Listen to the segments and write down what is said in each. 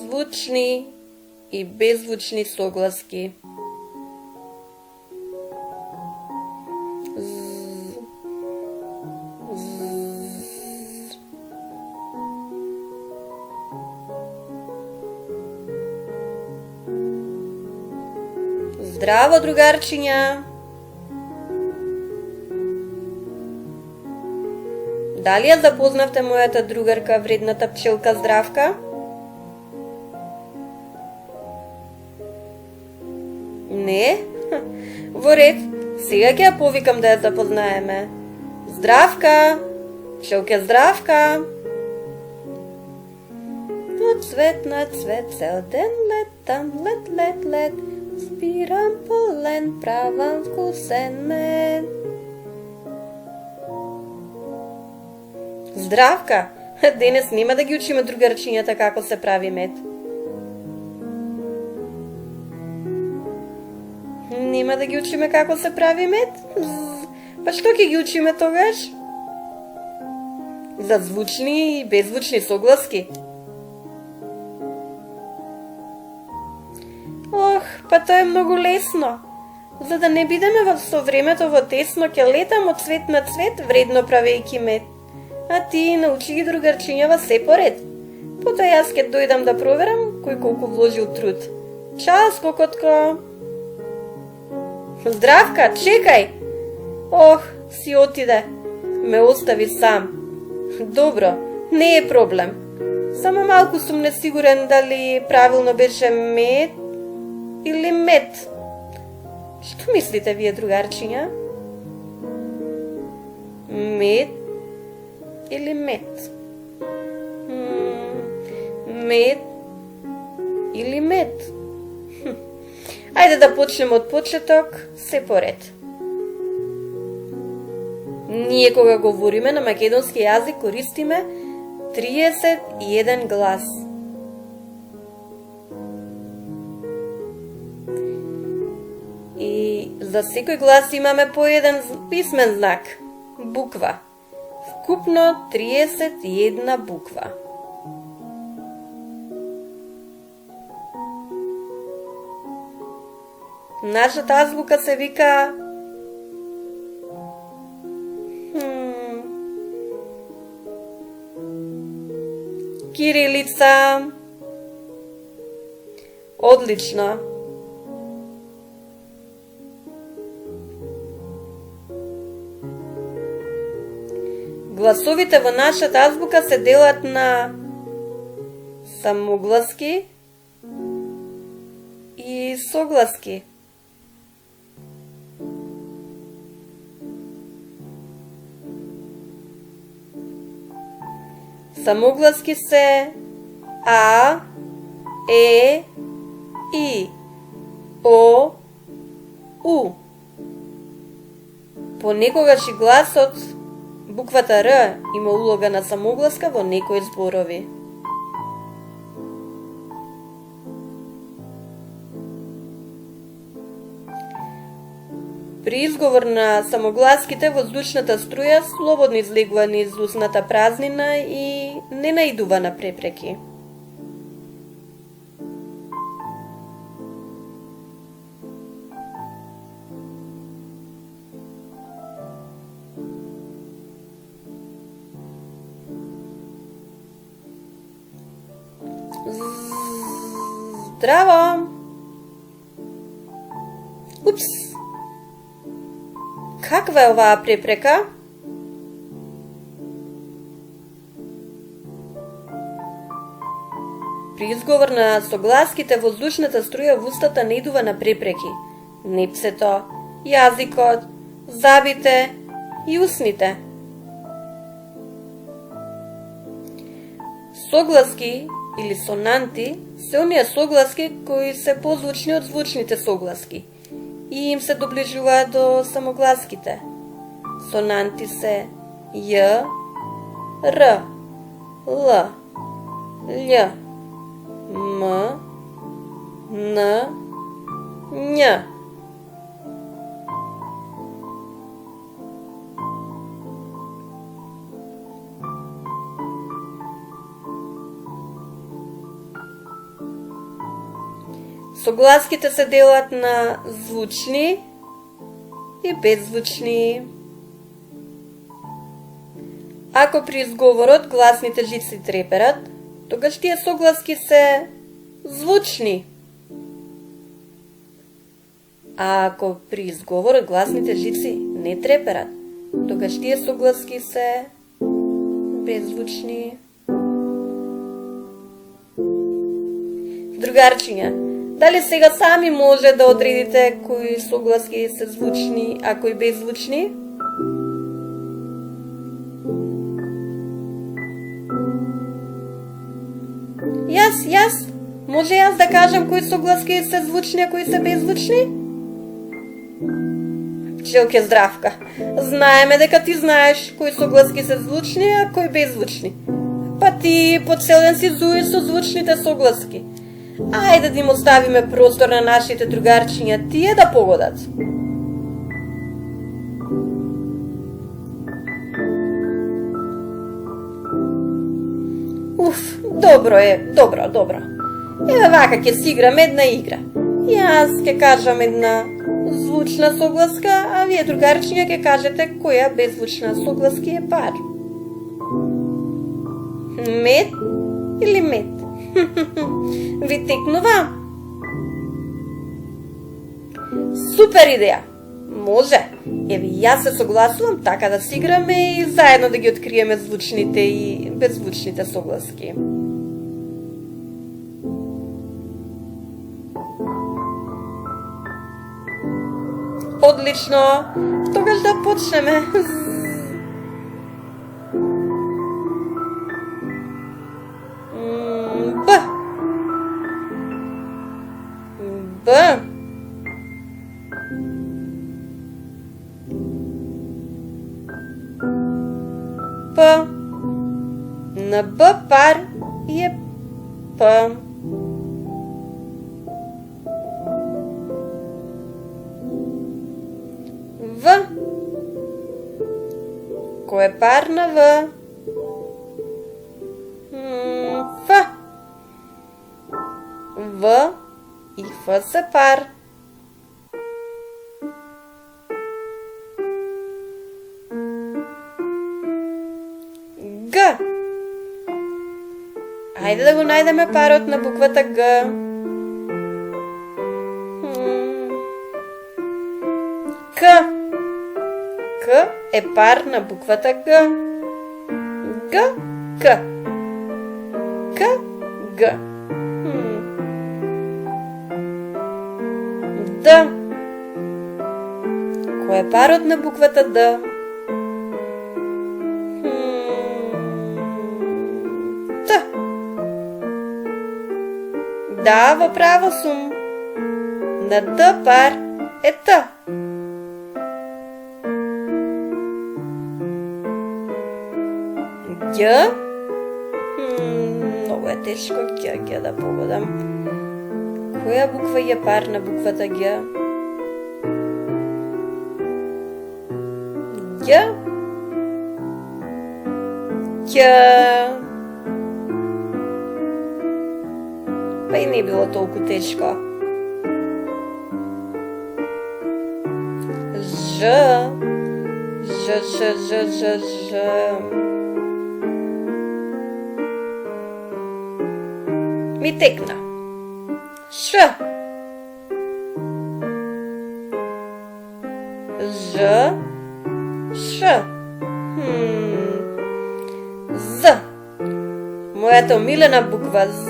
Звучни и беззвучни согласки. Здраво, другарчиња! Дали ја запознавте мојата другарка, вредната пчелка Здравка? Не? Во ред, сега ќе ја повикам да ја запознаеме. Здравка! Пчелке Здравка! Од цвет на цвет цел ден летам, лет, збирам полен, правам вкусен мед. Здравка! Денес нема да ги учиме другарчињата како се прави мед. Нема да ги учиме како се прави мед? Па што ќе ги учиме тогаш? За звучни и беззвучни согласки? Ох, па тоа е многу лесно. За да не бидеме со времето во тесно, ќе летам од цвет на цвет, вредно правејќи мед. А ти научи ги другарчињава се поред. Потоа јас ќе дојдам да проверам кој колку вложил труд. Чао, скокотко! Здравка, чекај! Ох, си отиде. Ме остави сам. Добро, не е проблем. Само малку сум несигурен дали правилно беше мед или мед. Што мислите вие, другарчиња? Мед или мед? Мед или мед? Ајде да почнеме од почеток, се поред. Ние кога говориме на македонски јазик користиме 31 глас. И за секој глас имаме по еден писмен знак, буква. Вкупно 31 буква. Нашата азбука се вика кирилица. Одлично. Гласовите во нашата азбука се делат на самогласки и согласки. Самогласки се А, Е, И, О, У. Понекогаш и гласот, буквата Р, има улога на самогласка во некои зборови. При изговор на самогласките воздушната струја слободно излегува низ устната празнина и не наидува на препреки. Здраво! Упс! Каква е оваа препрека? При изговор на согласките воздушната струја во устата не идува на препреки. Непсето, јазикот, забите и усните. Согласки или сонанти се оние согласки кои се позвучни од звучните согласки и им се доближуваат до самогласките. Сонанти се Ј, Р, Л, Љ, М, Н, Њ. Согласките се делат на звучни и беззвучни. Ако при изговорот гласните жици треперат, тогаш тие согласки се звучни. А ако при изговорот гласните жици не треперат, тогаш тие согласки се беззвучни. Другарчиња, дали сега сами може да одредите кои согласки се звучни, а кои беззвучни? Јас, може јас да кажам кои согласки се звучни, а кои се беззвучни? Пчелке Здравка, знаеме дека ти знаеш кои согласки се звучни, а кои беззвучни. Па ти по цел ден си зуеш со звучните согласки. Ајде да им оставиме простор на нашите другарчиња тие да погодат. Добро е, добро. Еве вака ќе си играме една игра. Јас ќе кажам една звучна согласка, а вие другарчиња ќе кажете која беззвучна согласки е пар. Мед или мед? Ви текнува? Супер идеја! Може! Еве јас се согласувам така да си играме и заедно да ги откриеме звучните и беззвучните согласки. Одлично! Тогаш да почнеме. Б. П. На Б пар е П. В. Кој е пар на В? Ф. В и Ф се пар. Г. Ајде да го најдеме парот на буквата Г. К. К е пар на буквата Г. Г. К. К. Г. Д. Кој е парот на буквата Д? Т. Да, во право сум. На Д пар е Т. Г. Многу е тешко Г да погодам. Која буква е пар на буквата Г? Г. Қ. Па и не било толку тешко. Ж. Ж. Ми текна. Ш. Ж. Ш. З. Мојата омилена буква З.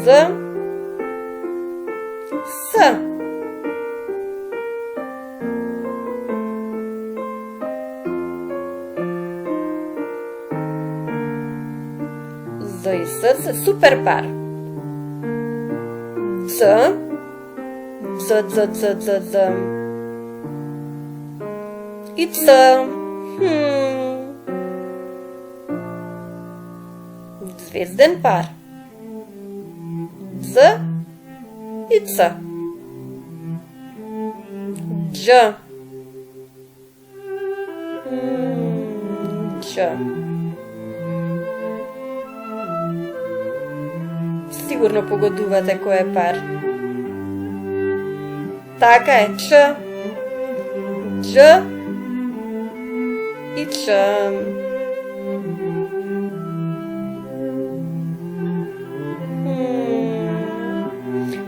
З. С. З и С се супер пар. Ц. З. И Ц. Звезден пар. З и Ц. Дж. Č. Sigurno pogodувате кој е пар. Така е, Ч, Дж и Ч.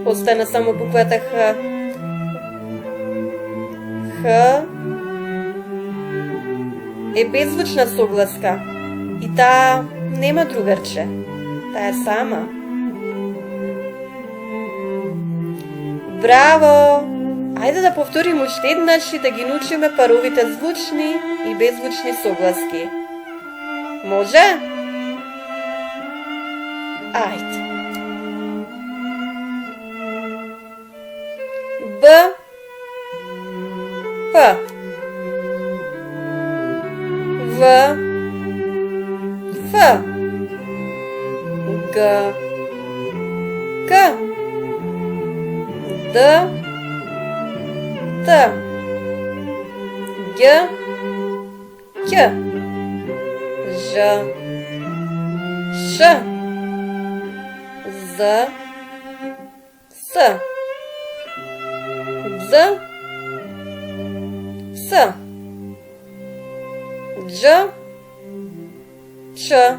Остана само буквата Х. Х е беззвучна согласка и таа нема другарче. Таа е сама. Браво! Ајде да повторим уште еднаш и да ги научиме паровите звучни и беззвучни согласки. Може? Ајде. Б, П, В, Ф, Г, К, Д, Т, Г, Қ, Ж, Ш, З, С, З, С, Дж, Ч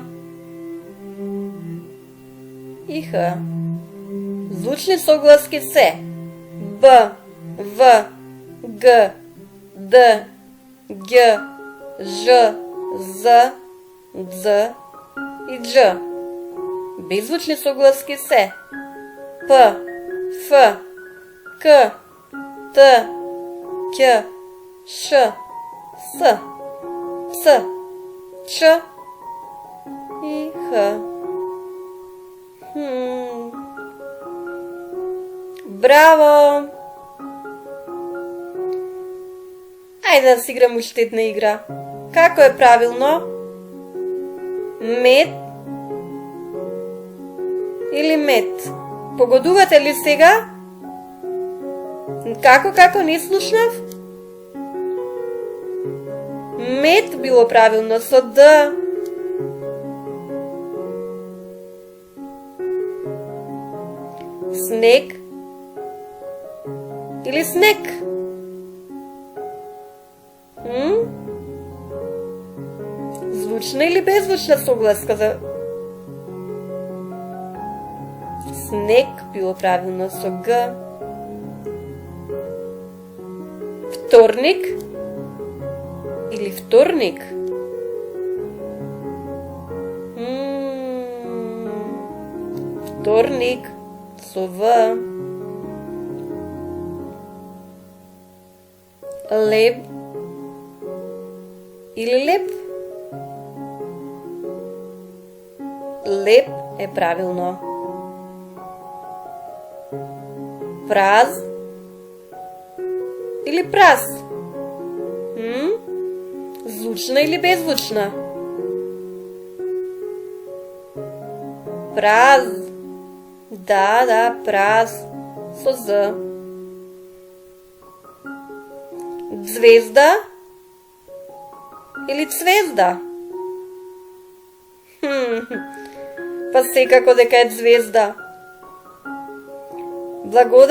и Х. Звучни согласки се Б, В, Г, Д, Г, Ж, З, Дз и Дж. Беззвучни согласки се П, Ф, К, Т, Қ, Ш, С, Ц, Ч и Х. Браво! Ајде да си играм уште една игра. Како е правилно? Мед или мед? Погодувате ли сега? Како не слушнав? Мед било правилно со Д. Снег или снег? Звучна или беззвучна согласка за снег било правилно со Г. Вторник или вторник? Вторник со В. Леб или леп? Леп е правилно. Праз или праз? Звучна или беззвучна? Праз. Да, праз со З. Звезда или цвезда? Па секако дека е звезда. Благодарам.